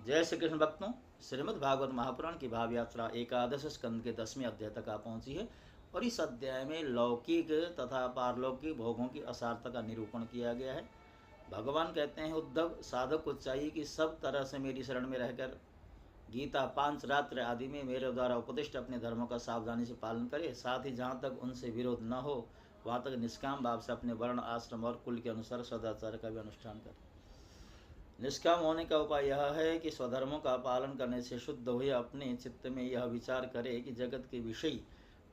जय श्री कृष्ण भक्तों, श्रीमद् भागवत महापुराण की भाव यात्रा एकादश स्कंद के 10वें अध्याय तक आ पहुंची है और इस अध्याय में लौकिक तथा पारलौकिक भोगों की असारता का निरूपण किया गया है। भगवान कहते हैं, उद्धव, साधक को चाहिए कि सब तरह से मेरी शरण में रहकर गीता, पांचरात्र आदि में मेरे द्वारा उपदिष्ट अपने धर्मों का सावधानी से पालन करे। साथ ही जहाँ तक उनसे विरोध न हो वहाँ तक निष्काम भाव से अपने वर्ण, आश्रम और कुल के अनुसार सदाचार का भी अनुष्ठान करे। निष्काम होने का उपाय यह है कि स्वधर्मों का पालन करने से शुद्ध हुए अपने चित्त में यह विचार करे कि जगत के विषय,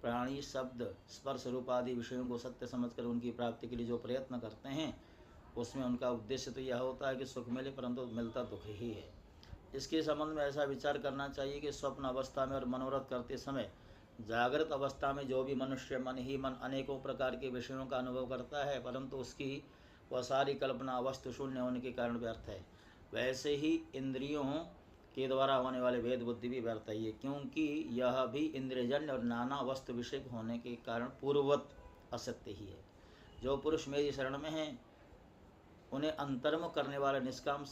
प्राणी, शब्द, स्पर्श रूप आदि विषयों को सत्य समझकर उनकी प्राप्ति के लिए जो प्रयत्न करते हैं उसमें उनका उद्देश्य तो यह होता है कि सुख मिले, परंतु मिलता दुख ही है। इसके संबंध में ऐसा विचार करना चाहिए कि स्वप्न अवस्था में और मनोरथ करते समय जागृत अवस्था में जो भी मनुष्य मन ही मन अनेकों प्रकार के विषयों का अनुभव करता है, परंतु उसकी वह सारी कल्पना वस्तु शून्य होने के कारण व्यर्थ है। वैसे ही इंद्रियों के द्वारा होने वाले भेद बुद्धि भी व्यर्थ है, क्योंकि यह भी इंद्रियजन्य और नाना वस्तु विषय होने के कारण पूर्ववत असत्य ही है। जो पुरुष मेरी शरण में हैं उन्हें अंतर्म करने वाले निष्काम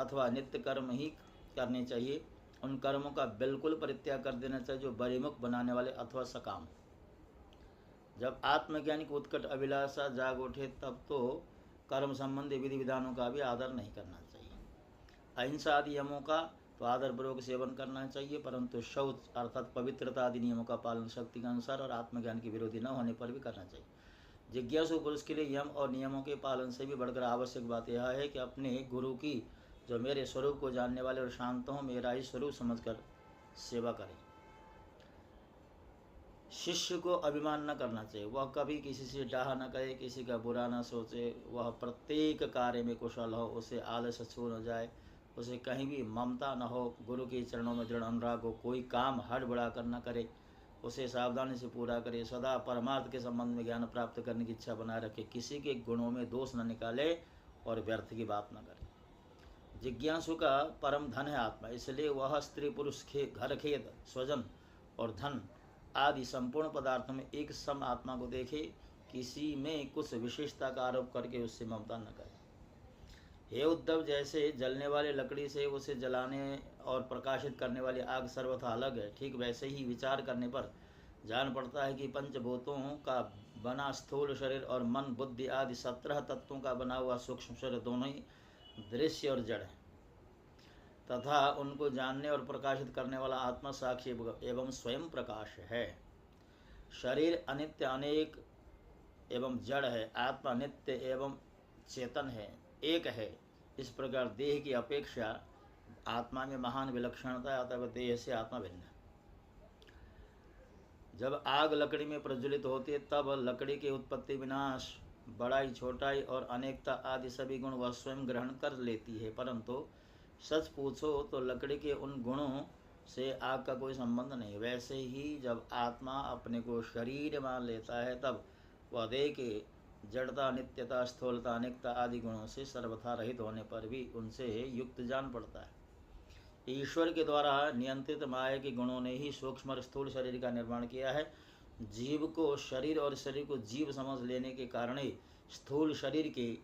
अथवा नित्य कर्म ही करने चाहिए। उन कर्मों का बिल्कुल परित्याग कर देना चाहिए जो बहिमुख बनाने वाले अथवा सकाम। जब आत्मज्ञानी को उत्कट अभिलाषा जाग उठे तब तो कर्म संबंधी विधि विधानों का भी आदर नहीं करना चाहिए। अहिंसा आदि नियमों का तो आदरपूर्वक सेवन करना चाहिए, परंतु शौच अर्थात पवित्रता आदि नियमों का पालन शक्ति के अनुसार और आत्मज्ञान के विरोधी न होने पर भी करना चाहिए। जिज्ञासु पुरुष के लिए यम और नियमों के पालन से भी बढ़कर आवश्यक बात यह है कि अपने गुरु की, जो मेरे स्वरूप को जानने वाले और शांत हों, मेरा ही स्वरूप समझकर सेवा करें। शिष्य को अभिमान न करना चाहिए, वह कभी किसी से डाह न करे, किसी का बुरा न सोचे, वह प्रत्येक कार्य में कुशल हो, उसे आलस्य छू न जाए, उसे कहीं भी ममता न हो, गुरु के चरणों में दृढ़ अनुराग हो, कोई काम हड़बड़ा कर न करे, उसे सावधानी से पूरा करे, सदा परमार्थ के संबंध में ज्ञान प्राप्त करने की इच्छा बनाए रखे, किसी के गुणों में दोष न निकाले और व्यर्थ की बात न करे। जिज्ञासु का परम धन है आत्मा, इसलिए वह स्त्री पुरुष घर खेत स्वजन और धन आदि संपूर्ण पदार्थों में एक सम आत्मा को देखे, किसी में कुछ विशेषता का आरोप करके उससे ममता न करे। हे उद्धव, जैसे जलने वाली लकड़ी से उसे जलाने और प्रकाशित करने वाली आग सर्वथा अलग है, ठीक वैसे ही विचार करने पर जान पड़ता है कि पंचभूतों का बना स्थूल शरीर और मन, बुद्धि आदि 17 तत्वों का बना हुआ सूक्ष्म शरीर दोनों ही दृश्य और जड़ है, तथा उनको जानने और प्रकाशित करने वाला आत्मा साक्षी एवं स्वयं प्रकाश है। शरीर अनित्य, अनेक एवं जड़ है, आत्मा नित्य एवं चेतन है, एक है। इस प्रकार देह की अपेक्षा आत्मा में महान विलक्षणता है, अतः देह से आत्मा भिन्न है। जब आग लकड़ी में प्रज्वलित होती है तब लकड़ी के उत्पत्ति, विनाश, बड़ाई, छोटाई और अनेकता आदि सभी गुण वह स्वयं ग्रहण कर लेती है, परंतु सच पूछो तो लकड़ी के उन गुणों से आग का कोई संबंध नहीं। वैसे ही जब आत्मा अपने को शरीर मान लेता है तब वह देह के जड़ता, नित्यता, स्थूलता, अनेकता आदि गुणों से सर्वथा रहित होने पर भी उनसे युक्त जान पड़ता है। ईश्वर के द्वारा नियंत्रित माया के गुणों ने ही सूक्ष्म और स्थूल शरीर का निर्माण किया है। जीव को शरीर और शरीर को जीव समझ लेने के कारण ही स्थूल शरीर के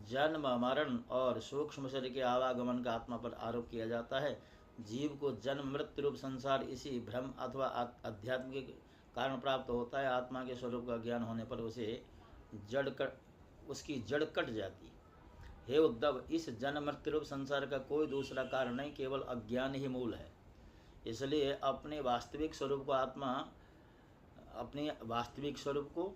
जन्म, मरण और सूक्ष्म शरीर के आवागमन का आत्मा पर आरोप किया जाता है। जीव को जन्म मृत्यु रूप संसार इसी भ्रम अथवा अध्यात्म के कारण प्राप्त होता है। आत्मा के स्वरूप का ज्ञान होने पर उसकी जड़ कट जाती है। हे उद्धव, इस जन्म मृत्यु रूप संसार का कोई दूसरा कारण नहीं, केवल अज्ञान ही मूल है। इसलिए अपने वास्तविक स्वरूप को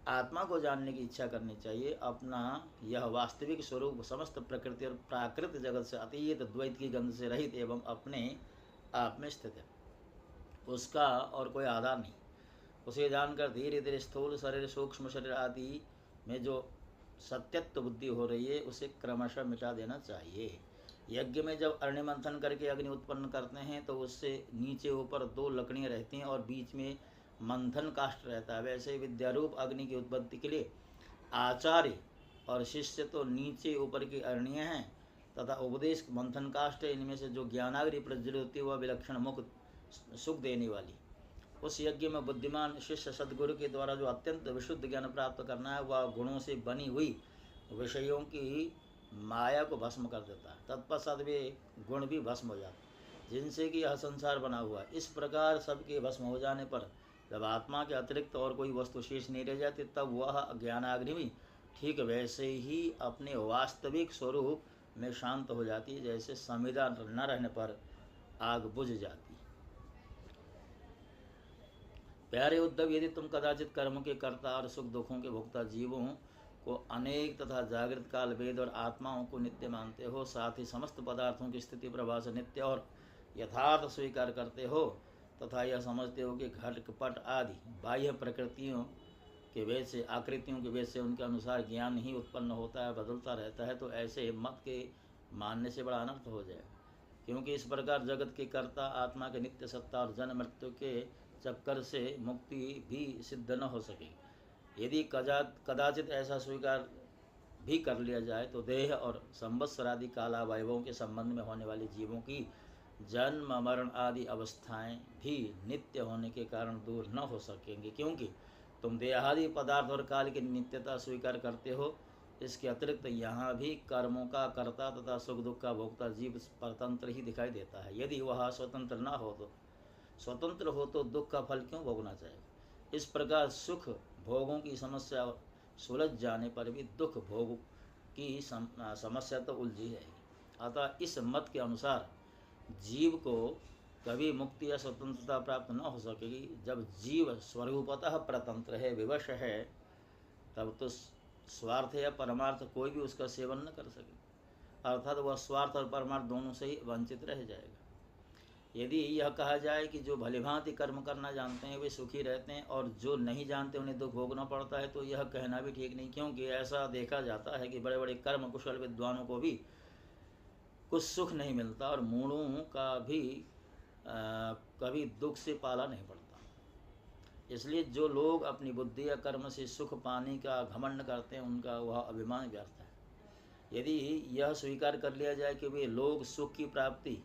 आत्मा को जानने की इच्छा करनी चाहिए। अपना यह वास्तविक स्वरूप समस्त प्रकृति और प्राकृत जगत से अतीत, द्वैत की गंध से रहित एवं अपने आप में स्थित है, उसका और कोई आधार नहीं। उसे जानकर धीरे धीरे स्थूल शरीर, सूक्ष्म शरीर आदि में जो सत्यत्व बुद्धि हो रही है उसे क्रमशः मिटा देना चाहिए। यज्ञ में जब अग्नि मंथन करके अग्नि उत्पन्न करते हैं तो उससे नीचे ऊपर 2 लकड़ियाँ रहती हैं और बीच में मंथन काष्ठ रहता है। वैसे विद्यारूप अग्नि की उत्पत्ति के लिए आचार्य और शिष्य तो नीचे ऊपर की अग्नियाँ हैं तथा उपदेश मंथन काष्ठ है। इनमें से जो ज्ञानाग्नि प्रज्वलित होती है वह विलक्षण मुक्त सुख देने वाली। उस यज्ञ में बुद्धिमान शिष्य सद्गुरु के द्वारा जो अत्यंत विशुद्ध ज्ञान प्राप्त करना है वह गुणों से बनी हुई विषयों की माया को भस्म कर देता है, तत्पश्चात वे गुण भी भस्म हो जाते हैं जिनसे कि यह संसार बना हुआ है। इस प्रकार सबके भस्म हो जाने पर जब आत्मा के अतिरिक्त और कोई वस्तु शेष नहीं रह जाती, तब वह ज्ञानाग्नि ठीक वैसे ही अपने वास्तविक स्वरूप में शांत हो जाती है, जैसे संविदा न रहने पर आग बुझ जाती। प्यारे उद्धव, यदि तुम कदाचित कर्म के कर्ता और सुख दुखों के भोक्ता जीवों को अनेक तथा जागृत काल वेद और आत्माओं को नित्य मानते हो, साथ ही समस्त पदार्थों की स्थिति प्रभास नित्य और यथार्थ स्वीकार करते हो, तथा यह समझते हो कि घट पट आदि बाह्य प्रकृतियों के वेद से आकृतियों के वेद से उनके अनुसार ज्ञान ही उत्पन्न होता है, बदलता रहता है, तो ऐसे मत के मानने से बड़ा अनर्थ हो जाए। क्योंकि इस प्रकार जगत के कर्ता आत्मा के नित्य सत्ता और जन्म मृत्यु के चक्कर से मुक्ति भी सिद्ध न हो सकेगी। यदि कदाचित ऐसा स्वीकार भी कर लिया जाए तो देह और संवत्सरादि कालावयवों के संबंध में होने वाली जीवों की जन्म मरण आदि अवस्थाएं भी नित्य होने के कारण दूर न हो सकेंगी, क्योंकि तुम देहादि पदार्थ और काल की नित्यता स्वीकार करते हो। इसके अतिरिक्त यहाँ भी कर्मों का कर्ता तथा सुख दुख का भोक्ता जीव परतंत्र ही दिखाई देता है। यदि वह स्वतंत्र न हो तो स्वतंत्र हो तो दुख का फल क्यों भोगना चाहिए। इस प्रकार सुख भोगों की समस्या सुलझ जाने पर भी दुख भोग की समस्या तो उलझी रहेगी। अतः इस मत के अनुसार जीव को कभी मुक्ति या स्वतंत्रता प्राप्त न हो सकेगी। जब जीव स्वरूपतः परतंत्र है, विवश है, तब तो स्वार्थ या परमार्थ कोई भी उसका सेवन न कर सके, अर्थात वह स्वार्थ और परमार्थ दोनों से ही वंचित रह जाएगा। यदि यह कहा जाए कि जो भलीभांति कर्म करना जानते हैं वे सुखी रहते हैं और जो नहीं जानते उन्हें दुख भोगना पड़ता है, तो यह कहना भी ठीक नहीं, क्योंकि ऐसा देखा जाता है कि बड़े बड़े कर्म कुशल विद्वानों को भी कुछ सुख नहीं मिलता और मूढ़ों का भी कभी दुख से पाला नहीं पड़ता। इसलिए जो लोग अपनी बुद्धि या कर्म से सुख पाने का घमंड करते हैं, उनका वह अभिमान व्यर्थ है। यदि यह स्वीकार कर लिया जाए कि वे लोग सुख की प्राप्ति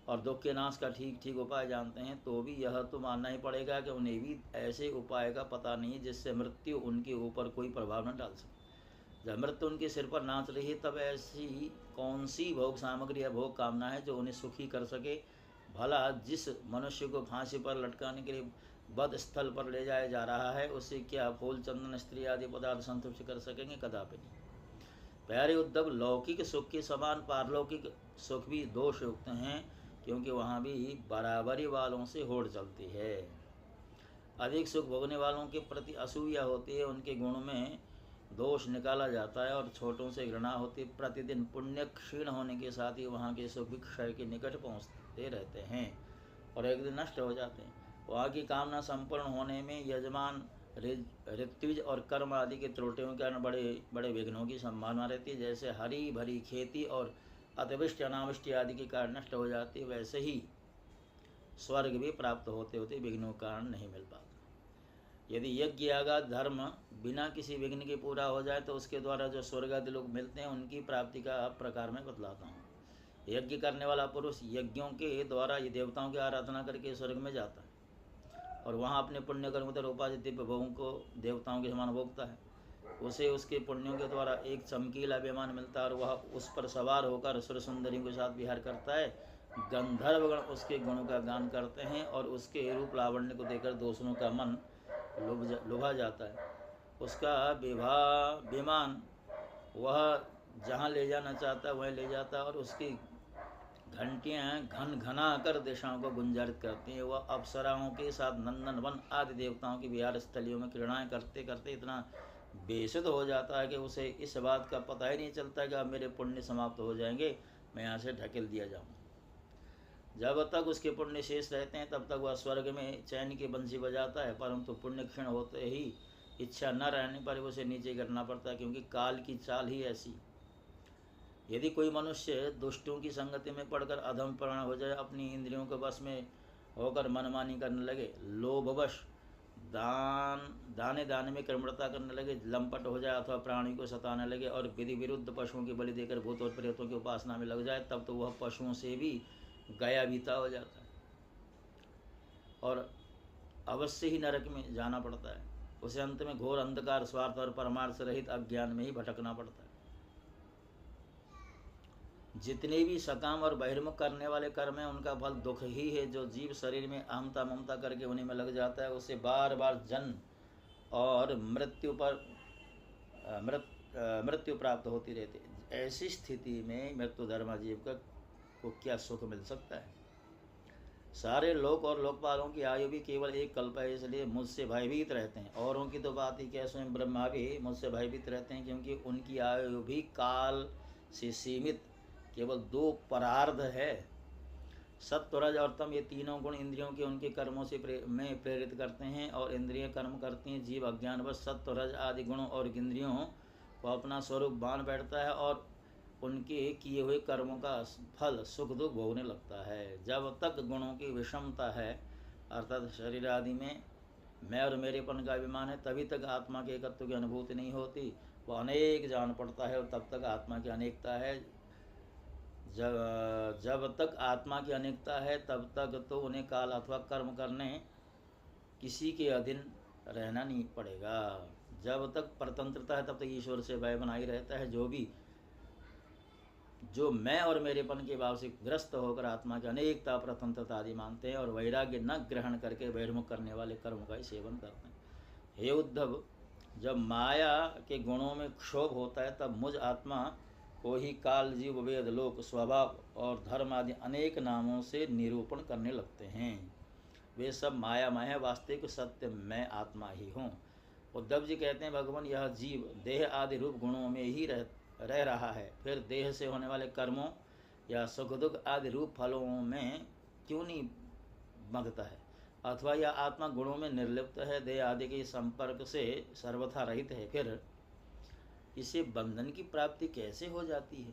और दुख के नाश का ठीक ठीक उपाय जानते हैं, तो भी यह तो मानना ही पड़ेगा कि उन्हें भी ऐसे उपाय का पता नहीं जिससे मृत्यु उनके ऊपर कोई प्रभाव न डाल सके। जब मृत्यु उनके सिर पर नाच रही तब ऐसी कौन सी भोग सामग्री या भोग कामना है जो उन्हें सुखी कर सके। भला जिस मनुष्य को फांसी पर लटकाने के लिए वध स्थल पर ले जाया जा रहा है, उससे क्या फूल चंदन स्त्री आदि पदार्थ संतुष्ट कर सकेंगे? कदापि नहीं। प्यारे उद्धव, लौकिक सुख के समान पारलौकिक सुख भी दोष युक्त हैं, क्योंकि वहाँ भी बराबरी वालों से होड़ चलती है। अधिक सुख भोगने वालों के प्रति असूया होती है, उनके गुण में दोष निकाला जाता है और छोटों से घृणा होती। प्रतिदिन पुण्य क्षीण होने के साथ ही वहाँ के सुख भी क्षय के निकट पहुँचते रहते हैं और एक दिन नष्ट हो जाते हैं। वहाँ की कामना संपूर्ण होने में यजमान ऋत्विज और कर्म आदि के त्रुटियों के कारण बड़े बड़े विघ्नों की संभावना रहती है। जैसे हरी भरी खेती और अतिवृष्टि अनावृष्टि आदि के कारण नष्ट हो जाती है, वैसे ही स्वर्ग भी प्राप्त होते होते विघ्नों के कारण नहीं मिल पाता। यदि यज्ञ यागा धर्म बिना किसी विघ्न के पूरा हो जाए तो उसके द्वारा जो स्वर्ग आदि लोग मिलते हैं, उनकी प्राप्ति का प्रकार मैं बतलाता हूँ। यज्ञ करने वाला पुरुष यज्ञों के द्वारा ये देवताओं की आराधना करके स्वर्ग में जाता है और वहाँ अपने पुण्य कर्म तथा उपाधि दिव्य भोगों को देवताओं के समान भोगता है। उसे उसके पुण्यों के द्वारा एक चमकीला विमान मिलता है और वह उस पर सवार होकर सुर सुंदरियों के साथ विहार करता है। गंधर्वगण उसके गुणों का गान करते हैं और उसके रूप लावण्य को देखकर दूसरों का मन लुभा जाता है। उसका विमान वह जहाँ ले जाना चाहता है वहीं ले जाता है और उसकी घंटियाँ घन घना कर दिशाओं को गुंजारित करती हैं। वह अप्सराओं के साथ नंदन वन आदि देवताओं की विहार स्थलियों में क्रीड़ाएँ करते करते इतना बेसुध हो जाता है कि उसे इस बात का पता ही नहीं चलता कि अब मेरे पुण्य समाप्त हो जाएंगे, मैं यहाँ से ढकेल दिया जाऊँ। जब तक उसके पुण्य शेष रहते हैं तब तक वह स्वर्ग में चैन की बंसी बजाता है, परंतु पुण्य क्षीण होते ही इच्छा न रहने पर उसे नीचे गिरना पड़ता है, क्योंकि काल की चाल ही ऐसी। यदि कोई मनुष्य दुष्टों की संगति में पड़कर अधम प्रवण हो जाए, अपनी इंद्रियों के वश में होकर मनमानी करने लगे, लोभवश दाने दाने में कर्मणता करने लगे, लंपट हो जाए अथवा प्राणी को सताने लगे और विधि विरुद्ध पशुओं की बलि देकर भूत और प्रेतों की उपासना में लग जाए, तब तो वह पशुओं से भी गया बीता हो जाता है और अवश्य ही नरक में जाना पड़ता है। उसे अंत में घोर अंधकार, स्वार्थ और परमार्थ रहित अज्ञान में ही भटकना पड़ता है। जितने भी सकाम और बहिर्मुख करने वाले कर्म हैं उनका फल दुख ही है। जो जीव शरीर में अहमता ममता करके उन्हीं में लग जाता है, उससे बार बार जन्म और मृत्यु प्राप्त होती रहती है। ऐसी स्थिति में मृत्यु धर्मा जीव को क्या सुख मिल सकता है। सारे लोक और लोकपालों की आयु भी केवल एक कल्प है, इसलिए मुझसे भयभीत रहते हैं। औरों की तो बात ही क्या, स्वयं ब्रह्मा भी मुझसे भयभीत रहते हैं, क्योंकि उनकी आयु भी काल से सीमित केवल 2 परार्ध है। सत्व रज और तम, ये तीनों गुण इंद्रियों के उनके कर्मों से में प्रेरित करते हैं और इंद्रियां कर्म करती हैं। जीव अज्ञानवश सत्व रज आदि गुणों और इंद्रियों को अपना स्वरूप मान बैठता है और उनके किए हुए कर्मों का फल सुख दुख भोगने लगता है। जब तक गुणों की विषमता है, अर्थात शरीर आदि में मैं और मेरेपन का अभिमान है, तभी तक आत्मा के एकत्व की अनुभूति नहीं होती। वह अनेक जान पड़ता है और तब तक आत्मा की अनेकता है। जब तक आत्मा की अनेकता है तब तक तो उन्हें काल अथवा कर्म करने किसी के अधीन रहना नहीं पड़ेगा। जब तक परतंत्रता है तब तक ईश्वर से भय बना ही रहता है। जो मैं और मेरेपन के भाव से ग्रस्त होकर आत्मा की अनेकता परतंत्रता आदि मानते हैं और वैराग्य न ग्रहण करके बहिर्मुख करने वाले कर्म का ही सेवन करते हैं। हे उद्धव, जब माया के गुणों में क्षोभ होता है तब मुझ आत्मा को ही काल जीव वेद लोक स्वभाव और धर्म आदि अनेक नामों से निरूपण करने लगते हैं। वे सब मायामय है, वास्तविक सत्य मैं आत्मा ही हूँ। उद्धव जी कहते हैं, भगवान यह जीव देह आदि रूप गुणों में ही रह रहा है, फिर देह से होने वाले कर्मों या सुख दुख आदि रूप फलों में क्यों नहीं मगता है। अथवा यह आत्मा गुणों में निर्लिप्त है, देह आदि के संपर्क से सर्वथा रहित है, फिर इसे बंधन की प्राप्ति कैसे हो जाती है।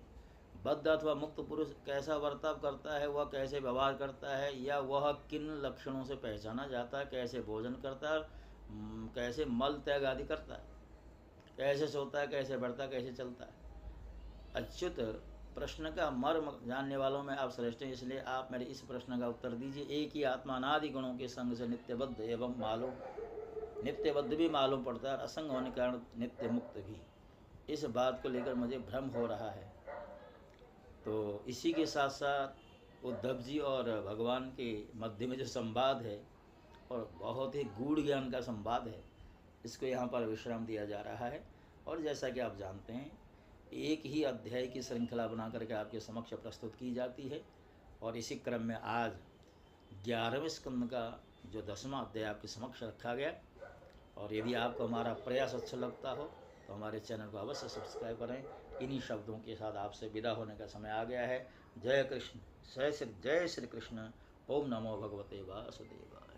बद्ध अथवा मुक्त पुरुष कैसा बर्ताव करता है, वह कैसे व्यवहार करता है, या वह किन लक्षणों से पहचाना जाता है, कैसे भोजन करता है, कैसे मल त्याग आदि करता है, कैसे सोता है, कैसे बढ़ता है, कैसे चलता है। अच्युत, प्रश्न का मर्म जानने वालों में आप श्रेष्ठ हैं, इसलिए आप मेरे इस प्रश्न का उत्तर दीजिए। एक ही आत्मा अनादि गुणों के संग से नित्यबद्ध भी मालूम पड़ता है और असंग होने के कारण नित्य मुक्त भी। इस बात को लेकर मुझे भ्रम हो रहा है। तो इसी के साथ साथ उद्धव जी और भगवान के मध्य में जो संवाद है और बहुत ही गूढ़ ज्ञान का संवाद है, इसको यहाँ पर विश्राम दिया जा रहा है। और जैसा कि आप जानते हैं, एक ही अध्याय की श्रृंखला बना करके आपके समक्ष प्रस्तुत की जाती है और इसी क्रम में आज 11वें स्कंद का जो 10वां अध्याय आपके समक्ष रखा गया। और यदि आपको हमारा प्रयास अच्छा लगता हो तो हमारे चैनल को अवश्य सब्सक्राइब करें। इन्हीं शब्दों के साथ आपसे विदा होने का समय आ गया है। जय कृष्ण, जय श्री कृष्ण। ओम नमो भगवते वासुदेवाय।